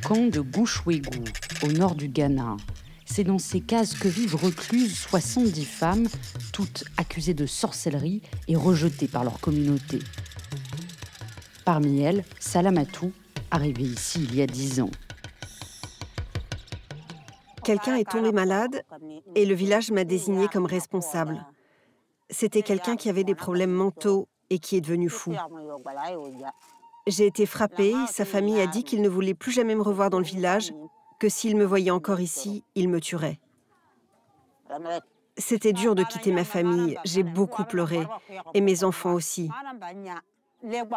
Camp de Gouchouégou, au nord du Ghana. C'est dans ces cases que vivent recluses 70 femmes, toutes accusées de sorcellerie et rejetées par leur communauté. Parmi elles, Salamatou, arrivée ici il y a 10 ans. Quelqu'un est tombé malade et le village m'a désignée comme responsable. C'était quelqu'un qui avait des problèmes mentaux et qui est devenu fou. J'ai été frappée, sa famille a dit qu'il ne voulait plus jamais me revoir dans le village, que s'il me voyait encore ici, il me tuerait. C'était dur de quitter ma famille, j'ai beaucoup pleuré, et mes enfants aussi.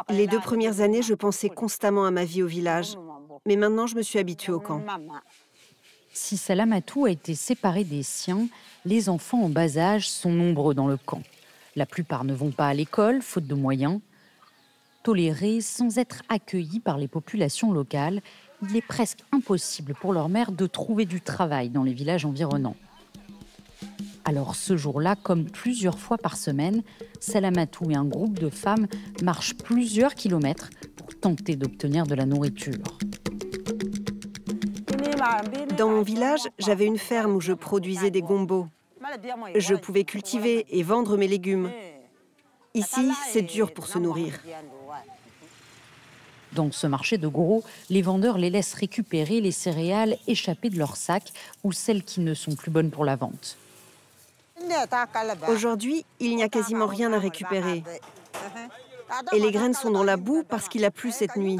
Les 2 premières années, je pensais constamment à ma vie au village, mais maintenant je me suis habituée au camp. Si Salamatou a été séparé des siens, les enfants en bas âge sont nombreux dans le camp. La plupart ne vont pas à l'école, faute de moyens. Tolérés sans être accueillis par les populations locales, il est presque impossible pour leur mère de trouver du travail dans les villages environnants. Alors ce jour-là, comme plusieurs fois par semaine, Salamatou et un groupe de femmes marchent plusieurs kilomètres pour tenter d'obtenir de la nourriture. Dans mon village, j'avais une ferme où je produisais des gombos. Je pouvais cultiver et vendre mes légumes. Ici, c'est dur pour se nourrir. Dans ce marché de gros, les vendeurs les laissent récupérer les céréales échappées de leurs sacs ou celles qui ne sont plus bonnes pour la vente. Aujourd'hui, il n'y a quasiment rien à récupérer. Et les graines sont dans la boue parce qu'il a plu cette nuit.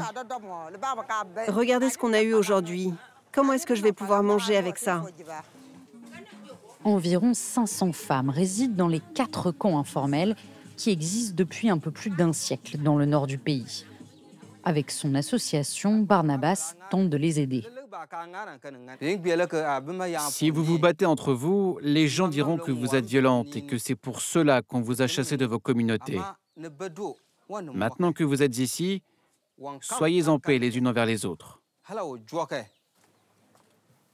Regardez ce qu'on a eu aujourd'hui. Comment est-ce que je vais pouvoir manger avec ça? Environ 500 femmes résident dans les 4 camps informels qui existent depuis un peu plus d'1 siècle dans le nord du pays. Avec son association, Barnabas tente de les aider. Si vous vous battez entre vous, les gens diront que vous êtes violente et que c'est pour cela qu'on vous a chassé de vos communautés. Maintenant que vous êtes ici, soyez en paix les unes envers les autres.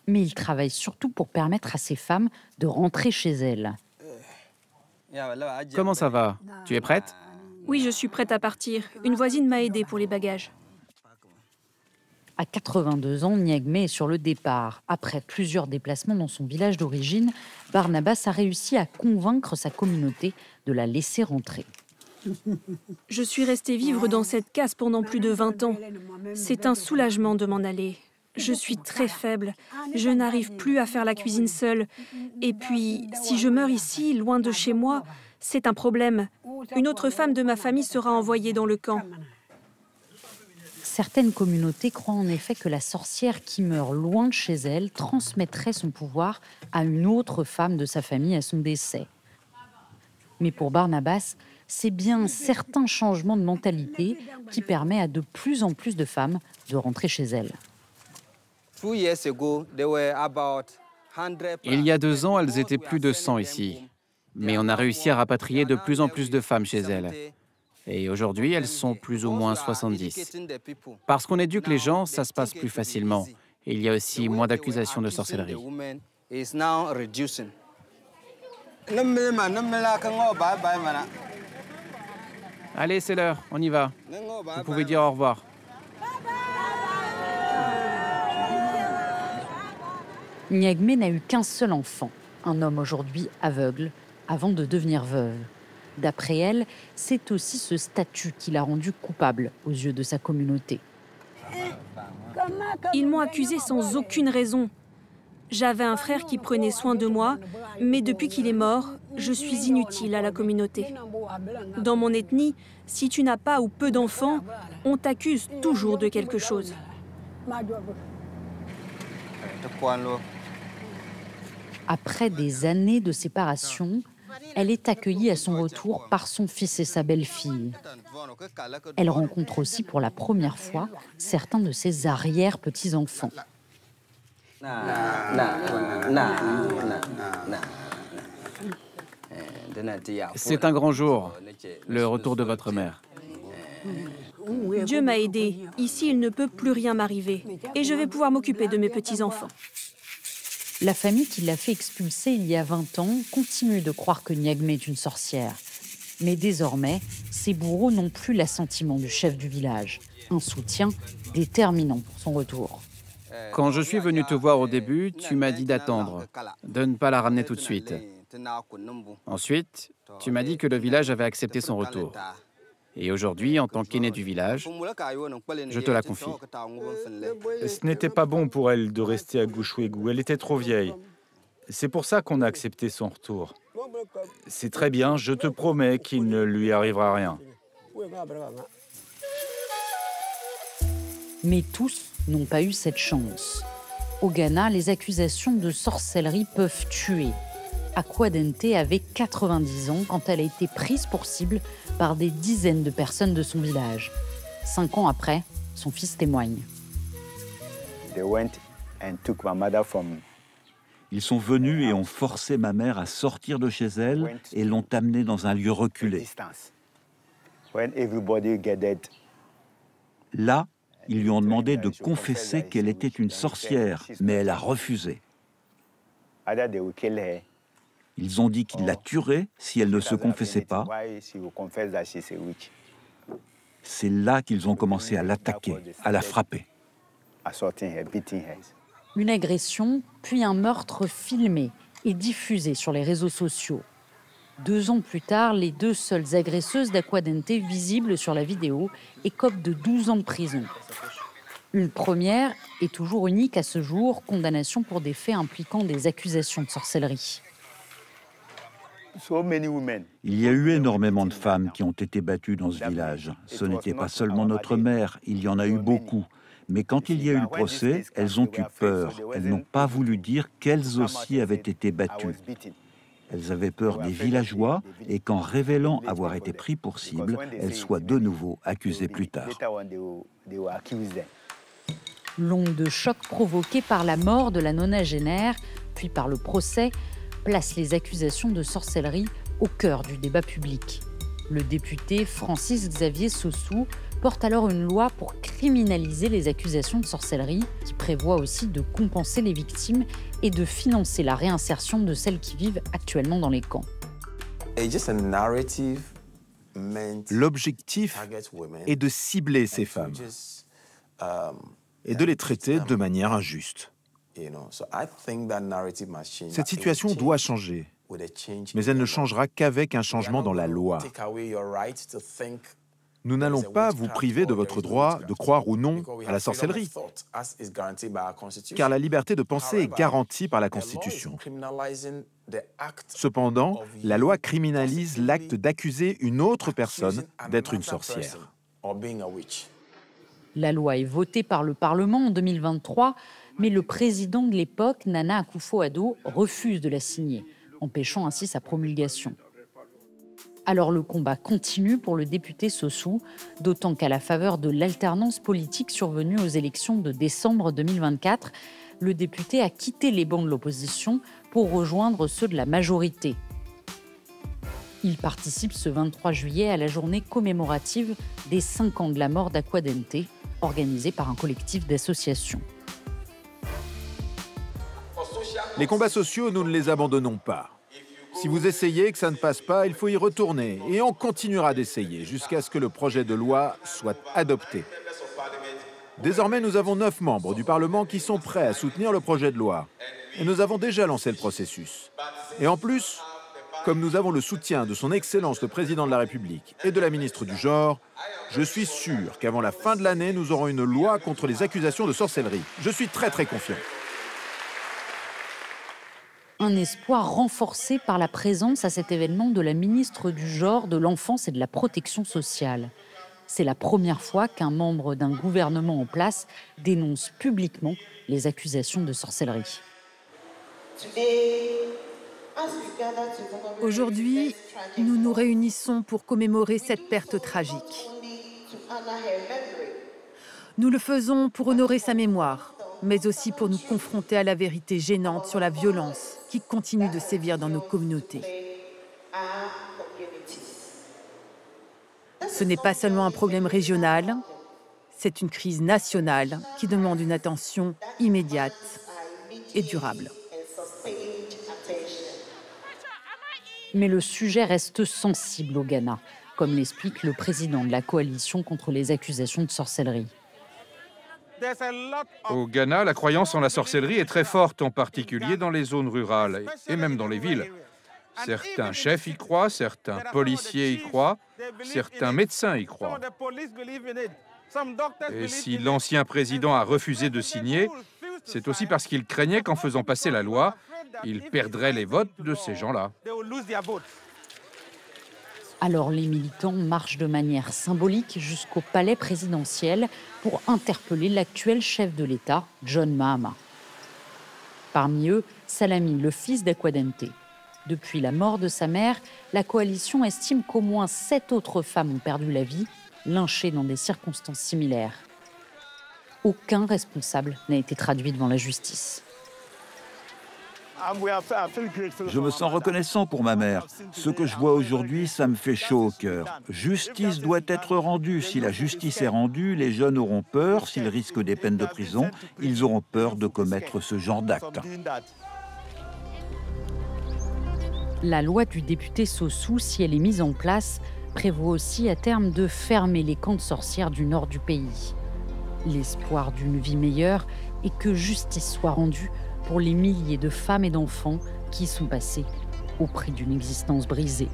Mais il travaille surtout pour permettre à ces femmes de rentrer chez elles. Comment ça va? Tu es prête? Oui, je suis prête à partir. Une voisine m'a aidée pour les bagages. À 82 ans, Niagme est sur le départ. Après plusieurs déplacements dans son village d'origine, Barnabas a réussi à convaincre sa communauté de la laisser rentrer. Je suis restée vivre dans cette case pendant plus de 20 ans. C'est un soulagement de m'en aller. Je suis très faible. Je n'arrive plus à faire la cuisine seule. Et puis, si je meurs ici, loin de chez moi, c'est un problème. Une autre femme de ma famille sera envoyée dans le camp. Certaines communautés croient en effet que la sorcière qui meurt loin de chez elle transmettrait son pouvoir à une autre femme de sa famille à son décès. Mais pour Barnabas, c'est bien un certain changement de mentalité qui permet à de plus en plus de femmes de rentrer chez elles. Il y a 2 ans, elles étaient plus de 100 ici. Mais on a réussi à rapatrier de plus en plus de femmes chez elles. Et aujourd'hui, elles sont plus ou moins 70. Parce qu'on éduque les gens, ça se passe plus facilement. Et il y a aussi moins d'accusations de sorcellerie. Allez, c'est l'heure, on y va. Vous pouvez dire au revoir. Niagme n'a eu qu'un seul enfant, un homme aujourd'hui aveugle, avant de devenir veuve. D'après elle, c'est aussi ce statut qui l'a rendue coupable aux yeux de sa communauté. Ils m'ont accusée sans aucune raison. J'avais un frère qui prenait soin de moi, mais depuis qu'il est mort, je suis inutile à la communauté. Dans mon ethnie, si tu n'as pas ou peu d'enfants, on t'accuse toujours de quelque chose. Après des années de séparation, elle est accueillie à son retour par son fils et sa belle-fille. Elle rencontre aussi pour la première fois certains de ses arrière-petits-enfants. C'est un grand jour, le retour de votre mère. Dieu m'a aidée. Ici, il ne peut plus rien m'arriver. Et je vais pouvoir m'occuper de mes petits-enfants. La famille qui l'a fait expulser il y a 20 ans continue de croire que Niagme est une sorcière. Mais désormais, ces bourreaux n'ont plus l'assentiment du chef du village, un soutien déterminant pour son retour. Quand je suis venu te voir au début, tu m'as dit d'attendre, de ne pas la ramener tout de suite. Ensuite, tu m'as dit que le village avait accepté son retour. Et aujourd'hui, en tant qu'aîné du village, je te la confie. Ce n'était pas bon pour elle de rester à Gouchouégou, elle était trop vieille. C'est pour ça qu'on a accepté son retour. C'est très bien, je te promets qu'il ne lui arrivera rien. Mais tous n'ont pas eu cette chance. Au Ghana, les accusations de sorcellerie peuvent tuer. Akwadente avait 90 ans quand elle a été prise pour cible par des dizaines de personnes de son village. 5 ans après, son fils témoigne. Ils sont venus et ont forcé ma mère à sortir de chez elle et l'ont amenée dans un lieu reculé. Là, ils lui ont demandé de confesser qu'elle était une sorcière, mais elle a refusé. Ils ont dit qu'ils la tueraient si elle ne se confessait pas. C'est là qu'ils ont commencé à l'attaquer, à la frapper. Une agression, puis un meurtre filmé et diffusé sur les réseaux sociaux. 2 ans plus tard, les 2 seules agresseuses d'Akwadente visibles sur la vidéo écopent de 12 ans de prison. Une première est toujours unique à ce jour, condamnation pour des faits impliquant des accusations de sorcellerie. Il y a eu énormément de femmes qui ont été battues dans ce village. Ce n'était pas seulement notre mère, il y en a eu beaucoup. Mais quand il y a eu le procès, elles ont eu peur. Elles n'ont pas voulu dire qu'elles aussi avaient été battues. Elles avaient peur des villageois et qu'en révélant avoir été pris pour cible, elles soient de nouveau accusées plus tard. L'onde de choc provoquée par la mort de la nonagénaire, puis par le procès, place les accusations de sorcellerie au cœur du débat public. Le député Francis-Xavier Sossou porte alors une loi pour criminaliser les accusations de sorcellerie, qui prévoit aussi de compenser les victimes et de financer la réinsertion de celles qui vivent actuellement dans les camps. L'objectif est de cibler ces femmes et de les traiter de manière injuste. Cette situation doit changer, mais elle ne changera qu'avec un changement dans la loi. Nous n'allons pas vous priver de votre droit de croire ou non à la sorcellerie, car la liberté de penser est garantie par la Constitution. Cependant, la loi criminalise l'acte d'accuser une autre personne d'être une sorcière. La loi est votée par le Parlement en 2023, mais le président de l'époque, Nana Akufo-Addo, refuse de la signer, empêchant ainsi sa promulgation. Alors le combat continue pour le député Sossou, d'autant qu'à la faveur de l'alternance politique survenue aux élections de décembre 2024, le député a quitté les bancs de l'opposition pour rejoindre ceux de la majorité. Il participe ce 23 juillet à la journée commémorative des 5 ans de la mort d'Akwadente, organisée par un collectif d'associations. Les combats sociaux, nous ne les abandonnons pas. Si vous essayez que ça ne passe pas, il faut y retourner. Et on continuera d'essayer jusqu'à ce que le projet de loi soit adopté. Désormais, nous avons 9 membres du Parlement qui sont prêts à soutenir le projet de loi. Et nous avons déjà lancé le processus. Et en plus, comme nous avons le soutien de son Excellence le Président de la République et de la ministre du Genre, je suis sûr qu'avant la fin de l'année, nous aurons une loi contre les accusations de sorcellerie. Je suis très confiant. Un espoir renforcé par la présence à cet événement de la ministre du Genre, de l'Enfance et de la Protection sociale. C'est la première fois qu'un membre d'un gouvernement en place dénonce publiquement les accusations de sorcellerie. Aujourd'hui, nous nous réunissons pour commémorer cette perte tragique. Nous le faisons pour honorer sa mémoire, mais aussi pour nous confronter à la vérité gênante sur la violence qui continue de sévir dans nos communautés. Ce n'est pas seulement un problème régional, c'est une crise nationale qui demande une attention immédiate et durable. Mais le sujet reste sensible au Ghana, comme l'explique le président de la coalition contre les accusations de sorcellerie. Au Ghana, la croyance en la sorcellerie est très forte, en particulier dans les zones rurales et même dans les villes. Certains chefs y croient, certains policiers y croient, certains médecins y croient. Et si l'ancien président a refusé de signer, c'est aussi parce qu'il craignait qu'en faisant passer la loi, il perdrait les votes de ces gens-là. Alors les militants marchent de manière symbolique jusqu'au palais présidentiel pour interpeller l'actuel chef de l'État, John Mahama. Parmi eux, Salami, le fils d'Akwadente. Depuis la mort de sa mère, la coalition estime qu'au moins 7 autres femmes ont perdu la vie, lynchées dans des circonstances similaires. Aucun responsable n'a été traduit devant la justice. Je me sens reconnaissant pour ma mère. Ce que je vois aujourd'hui, ça me fait chaud au cœur. Justice doit être rendue. Si la justice est rendue, les jeunes auront peur. S'ils risquent des peines de prison, ils auront peur de commettre ce genre d'acte. La loi du député Sossou, si elle est mise en place, prévoit aussi à terme de fermer les camps de sorcières du nord du pays. L'espoir d'une vie meilleure et que justice soit rendue pour les milliers de femmes et d'enfants qui sont passés au prix d'une existence brisée.